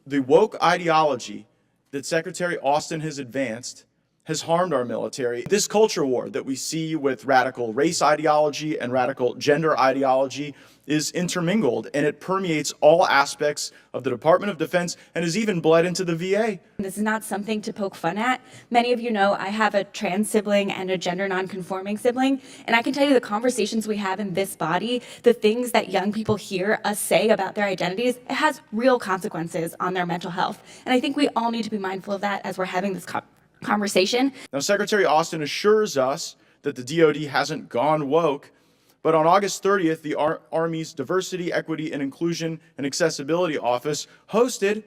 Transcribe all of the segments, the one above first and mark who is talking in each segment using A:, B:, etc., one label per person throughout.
A: The woke ideology that Secretary Austin has advanced has harmed our military. This culture war that we see with radical race ideology and radical gender ideology is intermingled, and it permeates all aspects of the Department of Defense and has even bled into the VA.
B: This is not something to poke fun at. Many of you know I have a trans sibling and a gender nonconforming sibling, and I can tell you the conversations we have in this body, the things that young people hear us say about their identities, it has real consequences on their mental health. And I think we all need to be mindful of that as we're having this conversation.
A: Now, Secretary Austin assures us that the DoD hasn't gone woke, but on August 30th, the Army's Diversity, Equity, and Inclusion and Accessibility Office hosted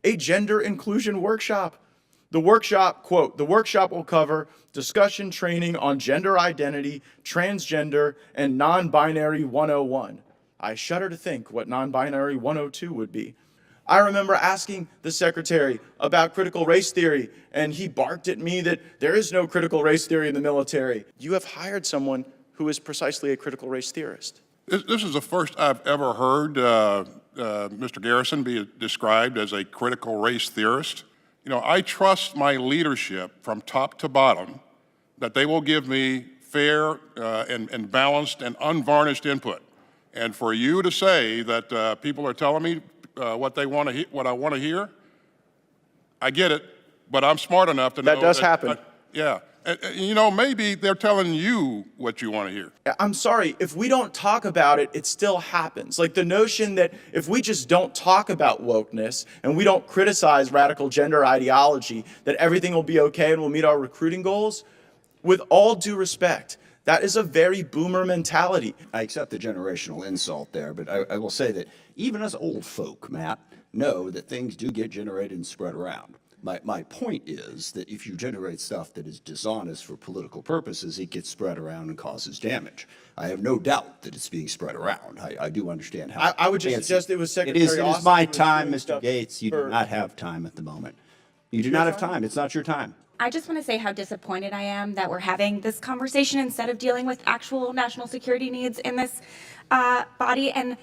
A: a gender inclusion workshop. The workshop, quote, the workshop will cover discussion training on gender identity, transgender, and non-binary 101. I shudder to think what non-binary 102 would be. I remember asking the secretary about critical race theory, and he barked at me that there is no critical race theory in the military. You have hired someone who is precisely a critical race theorist.
C: This is the first I've ever heard Mr. Garrison be described as a critical race theorist. You know, I trust my leadership from top to bottom that they will give me fair and balanced and unvarnished input. And for you to say that people are telling me what they want to what I want to hear, I get it, but I'm smart enough to know
A: that does happen.
C: Yeah. You know, maybe they're telling you what you want to hear.
A: I'm sorry, if we don't talk about it, it still happens. Like the notion that if we just don't talk about wokeness and we don't criticize radical gender ideology, that everything will be okay and we'll meet our recruiting goals, with all due respect, that is a very boomer mentality.
D: I accept the generational insult there, but I will say that even us old folk, Matt, know that things do get generated and spread around. My point is that if you generate stuff that is dishonest for political purposes, it gets spread around and causes damage. I have no doubt that it's being spread around. I do understand how.
A: I would just suggest it was Secretary Austin.
D: It is my time, Mr. Gaetz. You do not have time at the moment. You do not have time. It's not your time.
B: I just want to say how disappointed I am that we're having this conversation instead of dealing with actual national security needs in this body. And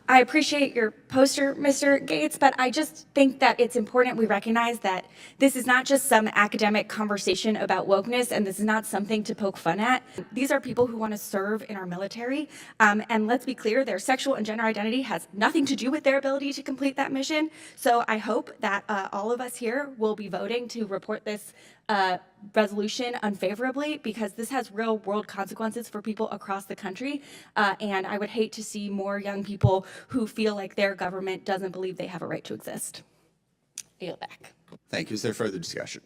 B: I appreciate your poster, Mr. Gaetz, but I just think that it's important we recognize that this is not just some academic conversation about wokeness, and this is not something to poke fun at. These are people who want to serve in our military, and let's be clear, their sexual and gender identity has nothing to do with their ability to complete that mission. So I hope that all of us here will be voting to report this resolution unfavorably, because this has real world consequences for people across the country, and I would hate to see more young people who feel like their government doesn't believe they have a right to exist. I yield back.
D: Thank you. Is there further discussion?